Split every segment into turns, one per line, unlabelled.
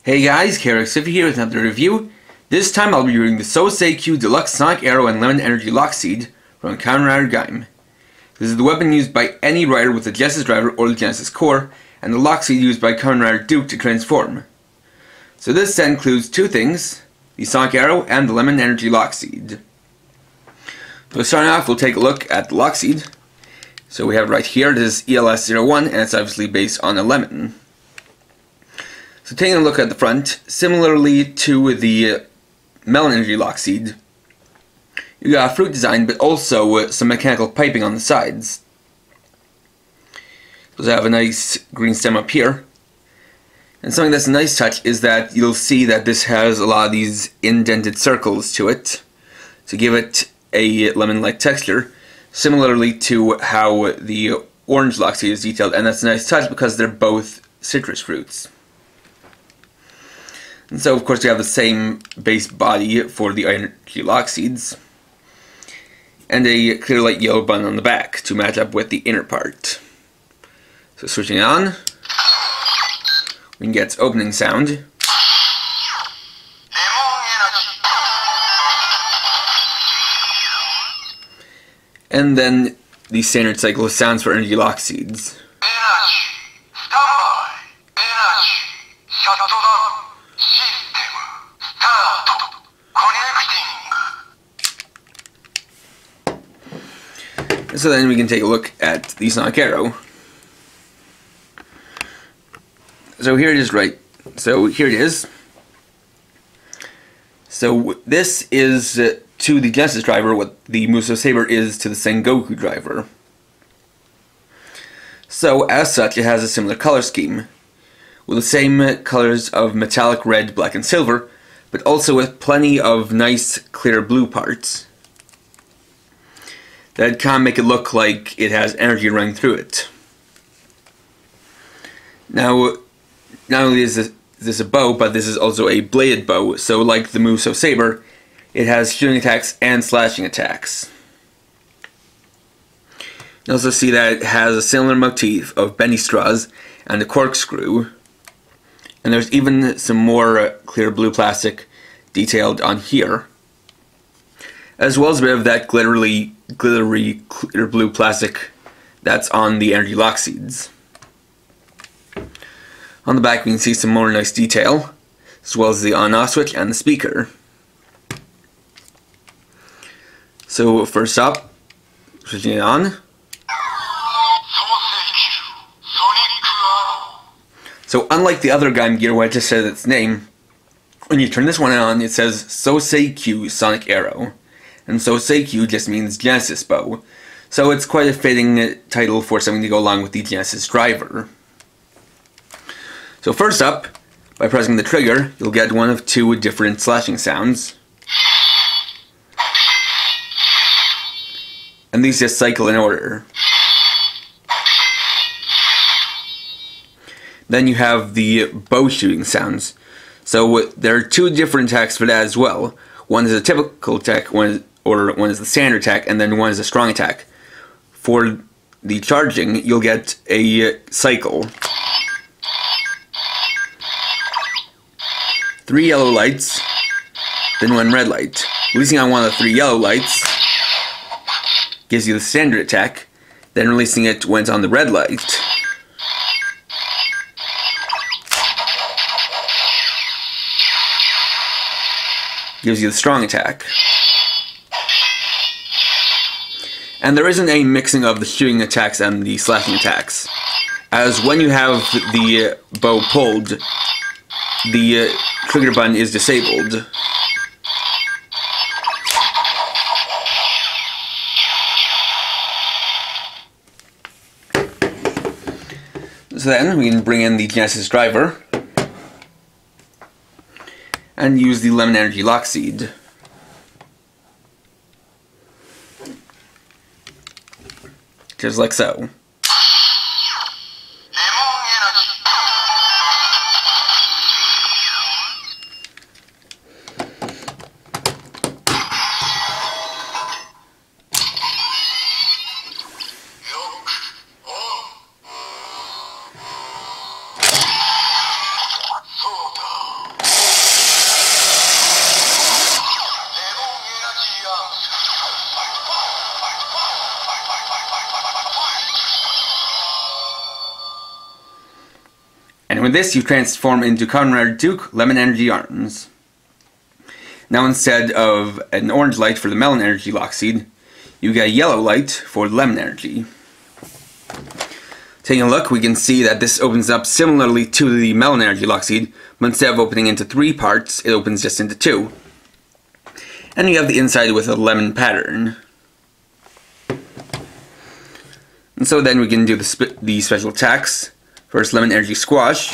Hey guys, Souseikyuu here with another review. This time I'll be reviewing the Souseikyuu Deluxe Sonic Arrow and Lemon Energy Lock Seed from Kamen Rider Gaim. This is the weapon used by any rider with the Genesis driver or the Genesis core, and the lock seed used by Kamen Rider Duke to transform. So this set includes two things, the Sonic Arrow and the Lemon Energy Lock Seed. So starting off, we'll take a look at the lock seed. So we have it right here, this is ELS-01, and it's obviously based on a lemon. So taking a look at the front, similarly to the Melon Energy Lock Seed, you got a fruit design, but also some mechanical piping on the sides. So I have a nice green stem up here. And something that's a nice touch is that you'll see that this has a lot of these indented circles to it to give it a lemon-like texture, similarly to how the orange lock seed is detailed, and that's a nice touch because they're both citrus fruits. And so, of course, we have the same base body for the energy lock seeds, and a clear light yellow button on the back to match up with the inner part. So switching it on, we can get its opening sound. And then the standard cycle of sounds for energy lock seeds. So then we can take a look at the Sonic Arrow. So here it is, right? So here it is. So this is to the Genesis driver what the Musou Saber is to the Sengoku driver. So as such, it has a similar color scheme, with the same colors of metallic red, black, and silver, but also with plenty of nice clear blue parts that kind of make it look like it has energy running through it. Now, not only is this a bow, but this is also a bladed bow, so like the Musou Saber, it has shooting attacks and slashing attacks. You also see that it has a similar motif of bendy straws and a corkscrew, and there's even some more clear blue plastic detailed on here, as well as a bit of that glittery clear blue plastic that's on the energy lock seeds. On the back we can see some more nice detail, as well as the on-off switch and the speaker. So first up, switching it on. So unlike the other Gaim gear where I just said its name, when you turn this one on it says Souseikyuu Sonic Arrow. And Souseikyuu just means Genesis bow, so it's quite a fitting title for something to go along with the Genesis driver. So first up, by pressing the trigger, you'll get one of two different slashing sounds. And these just cycle in order. Then you have the bow shooting sounds. So there are two different attacks for that as well. One is a typical attack, one is the standard attack, and then one is a strong attack. For the charging, you'll get a cycle. 3 yellow lights, then 1 red light. Releasing on one of the 3 yellow lights gives you the standard attack, then releasing it when it's on the red light gives you the strong attack. And there isn't any mixing of the shooting attacks and the slashing attacks, as when you have the bow pulled, the trigger button is disabled. So then we can bring in the Genesis driver and use the Lemon Energy Lock Seed. Just like so. And with this, you transform into Kamen Rider Duke Lemon Energy Arms. Now instead of an orange light for the Melon Energy Lock Seed, you get a yellow light for Lemon Energy. Taking a look, we can see that this opens up similarly to the Melon Energy Lock Seed, but instead of opening into 3 parts, it opens just into 2. And you have the inside with a lemon pattern. And so then we can do the special attacks. First, Lemon Energy Squash.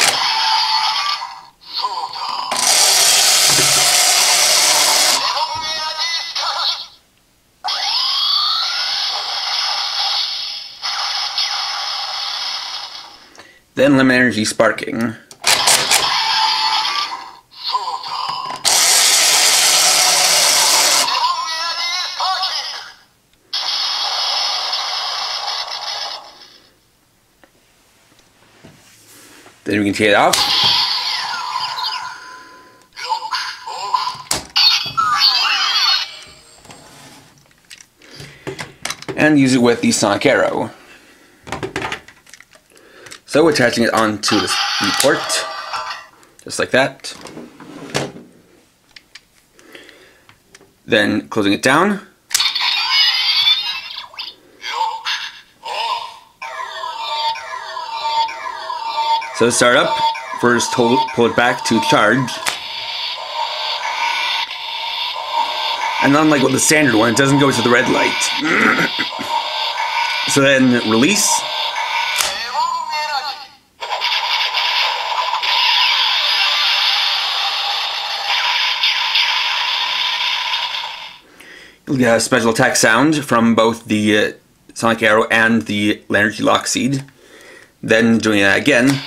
Then Lemon Energy Sparking. Then we can take it off. And use it with the Sonic Arrow. So attaching it onto the port, just like that. Then closing it down. So to start up, first pull it back to charge. And unlike with the standard one, it doesn't go to the red light. So then release. You'll get a special attack sound from both the Sonic Arrow and the Energy Lock Seed. Then doing that again.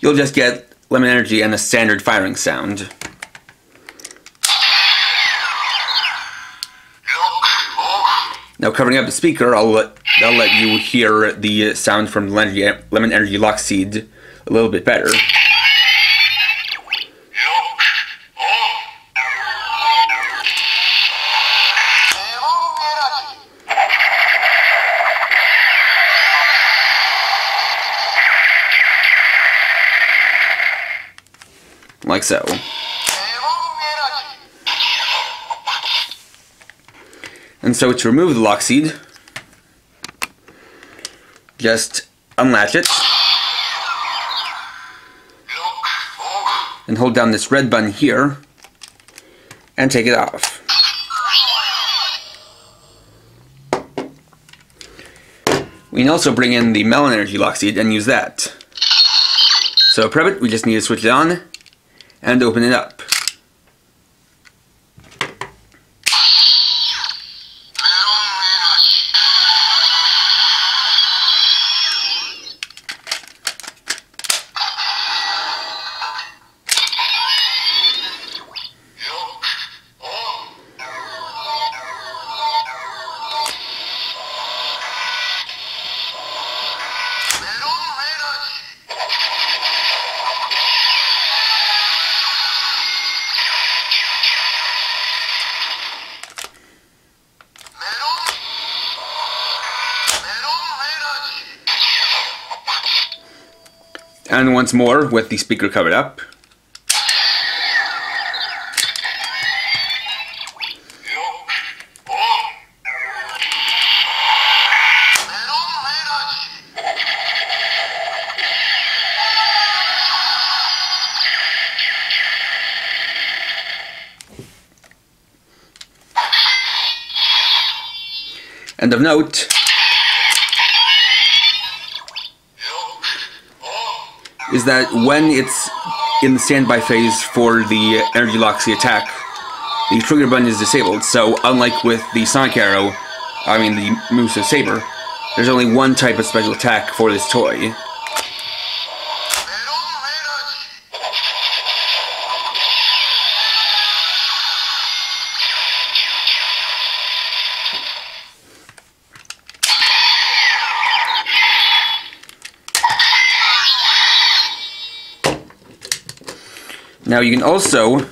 You'll just get Lemon Energy and a standard firing sound. Now covering up the speaker, I'll let you hear the sound from the Lemon Energy Lock Seed a little bit better. Like so. And so to remove the lock seed, just unlatch it and hold down this red button here and take it off. We can also bring in the Melon Energy Lock Seed and use that. So prep it, we just need to switch it on and open it up. And once more with the speaker covered up. And of note, is that when it's in the standby phase for the Energy Lock Seed attack, the trigger button is disabled. So unlike with the Sonic Arrow, the Muso Saber, there's only one type of special attack for this toy. Now you can also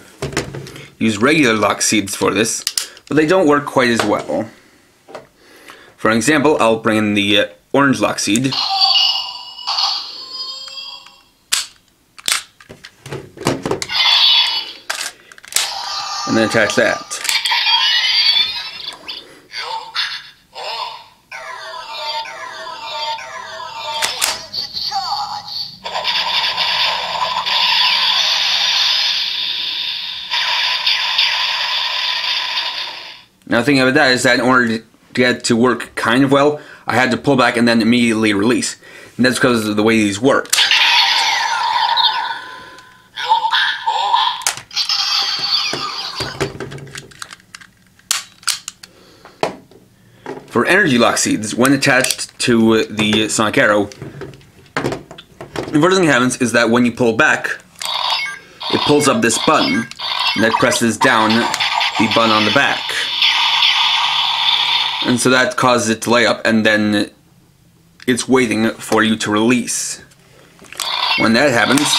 use regular lock seeds for this, but they don't work quite as well. For an example, I'll bring in the orange lock seed. And then attach that. Now the thing about that is that in order to get it to work kind of well, I had to pull back and then immediately release. And that's because of the way these work. For energy lock seeds, when attached to the sonic arrow, the first thing that happens is that when you pull back, it pulls up this button, and that presses down the button on the back. And so that causes it to lay up, and then it's waiting for you to release. When that happens,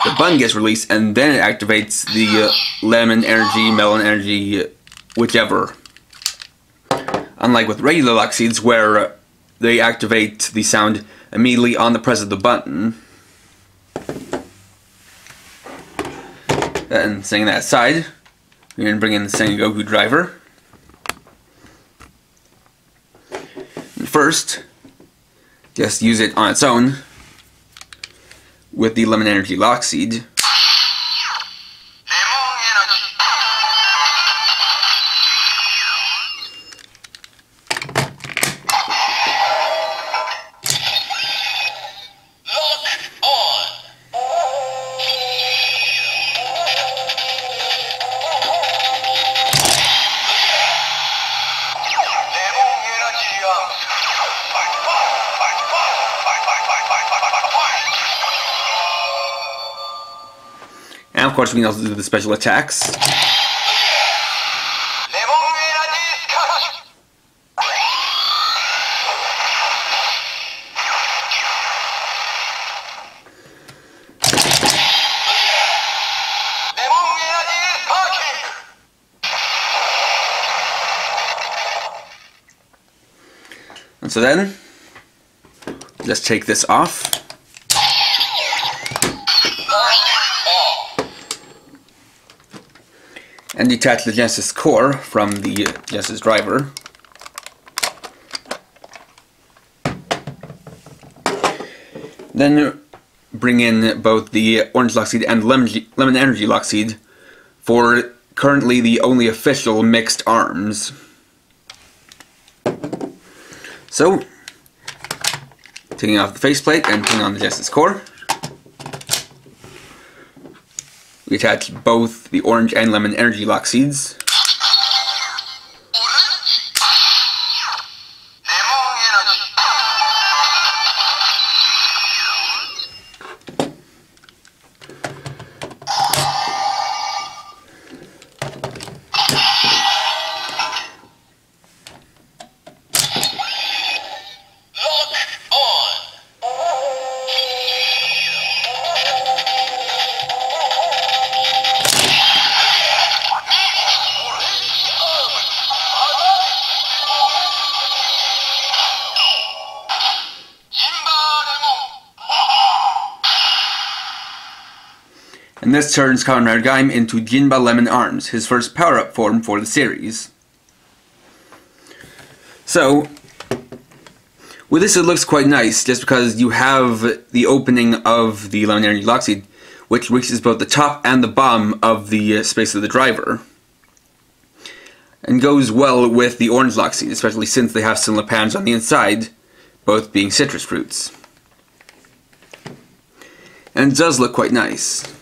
the button gets released, and then it activates the lemon energy, melon energy, whichever. Unlike with regular lock seeds, where they activate the sound immediately on the press of the button. And setting that aside, we're going to bring in the Souseikyuu driver. First, just use it on its own with the lemon energy lock seed. And of course we can also do the special attacks. And so then, let's take this off. And detach the Genesis core from the Genesis driver. Then bring in both the orange lock seed and lemon energy lock seed for currently the only official mixed arms. So, taking off the faceplate and putting on the Genesis core. We attach both the orange and lemon energy lock seeds. And this turns Kamen Rider Gaim into Jinba Lemon Arms, his first power-up form for the series. So, with this it looks quite nice, just because you have the opening of the lemon energy lock seed, which reaches both the top and the bottom of the space of the driver. And goes well with the orange lock seed, especially since they have similar patterns on the inside, both being citrus fruits. And it does look quite nice.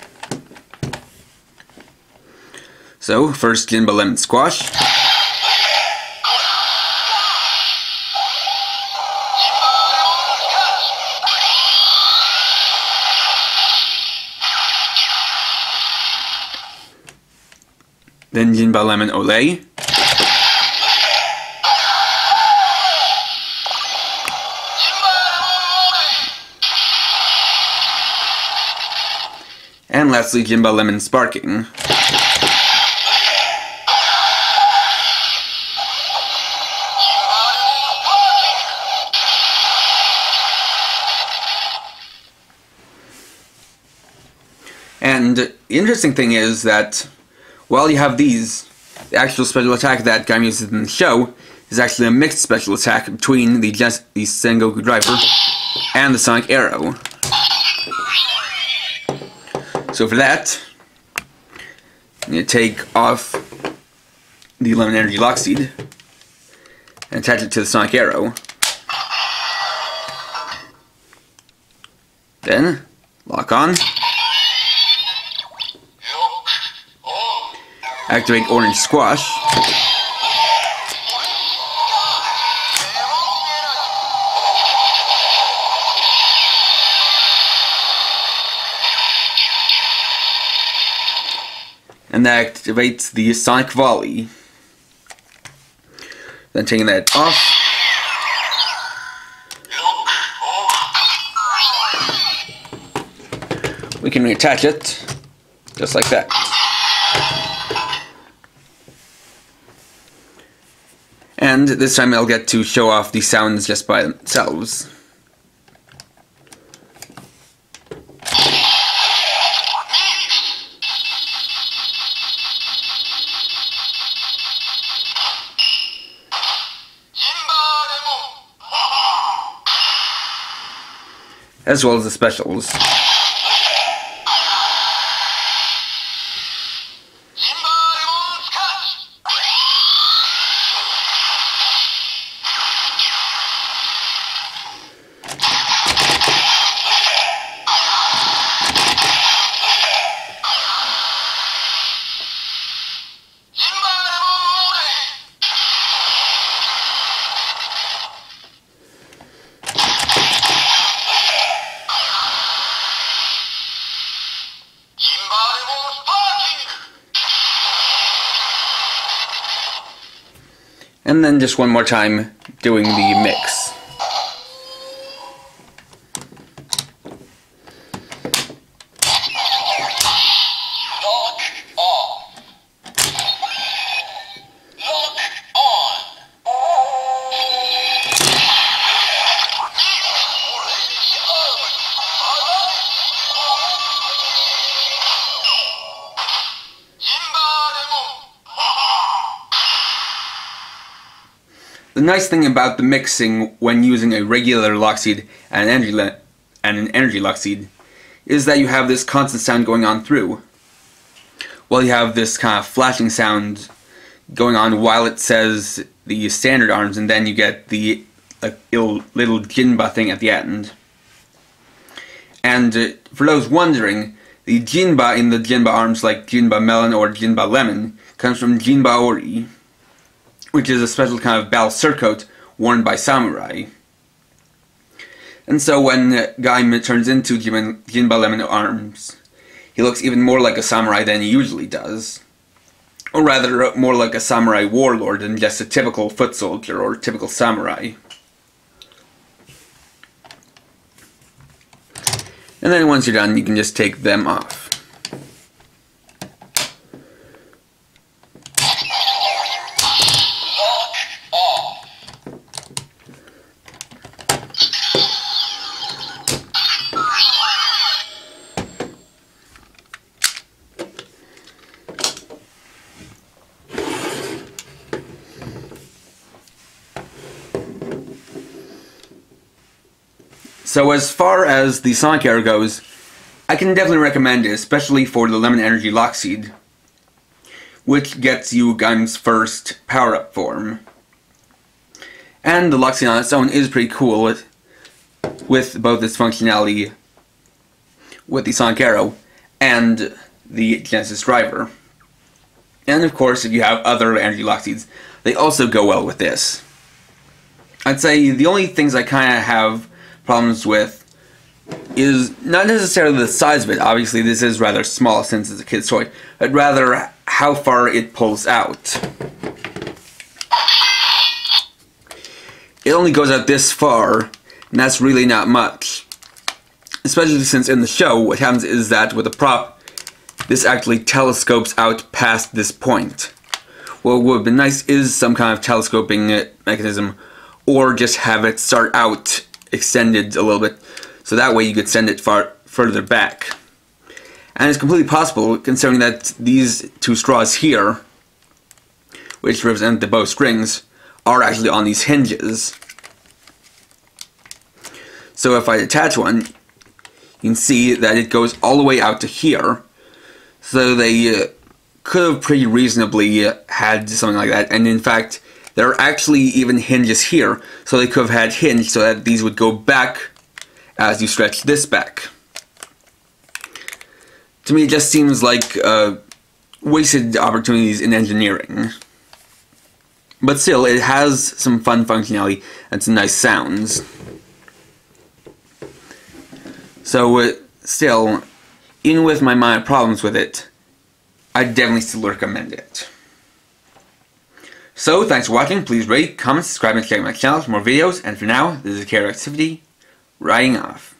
So, first Jinba Lemon Squash. Then Jinba Lemon Olay. And lastly, Jinba Lemon Sparking. And the interesting thing is that while you have these, the actual special attack that Gaim uses in the show is actually a mixed special attack between the Sengoku Driver and the Sonic Arrow. So for that, I'm going to take off the Lemon Energy Lock Seed and attach it to the Sonic Arrow. Then, lock on. Activate Orange Squash. And that activates the Sonic Volley. Then taking that off. We can reattach it, just like that. And this time I'll get to show off the sounds just by themselves. As well as the specials. And then just one more time doing the mix.
Lock on. Lock on.
The nice thing about the mixing when using a regular lock seed and an energy lock seed is that you have this constant sound going on through. Well, you have this kind of flashing sound going on while it says the standard arms, and then you get the little Jinba thing at the end. And for those wondering, the Jinba in the Jinba arms, like Jinba Melon or Jinba Lemon, comes from Jinba Ori, which is a special kind of battle surcoat worn by samurai. And so when Gaim turns into Jinba Lemon arms, he looks even more like a samurai than he usually does. Or rather, more like a samurai warlord than just a typical foot soldier or typical samurai. And then once you're done, you can just take them off. So as far as the Sonic Arrow goes, I can definitely recommend it, especially for the Lemon Energy Lock Seed, which gets you Gaim's first power-up form. And the Lock Seed on its own is pretty cool with both its functionality with the Sonic Arrow and the Genesis Driver. And of course, if you have other Energy Lock Seeds, they also go well with this. I'd say the only things I kind of have problems with is not necessarily the size of it. Obviously this is rather small since it's a kid's toy, but rather how far it pulls out. It only goes out this far, and that's really not much. Especially since in the show what happens is that with a prop, this actually telescopes out past this point. What would have been nice is some kind of telescoping mechanism, or just have it start out extended a little bit, so that way you could send it further back. And it's completely possible, considering that these two straws here, which represent the bowstrings, are actually on these hinges. So if I attach one, you can see that it goes all the way out to here. So they could have pretty reasonably had something like that. And in fact, there are actually even hinges here. So they could have had hinge so that these would go back as you stretch this back. To me, it just seems like wasted opportunities in engineering. But still, it has some fun functionality and some nice sounds. So, still, even with my minor problems with it, I definitely still recommend it. So, thanks for watching. Please rate, comment, subscribe, and check out my channel for more videos. And for now, this is a Care Activity, riding off.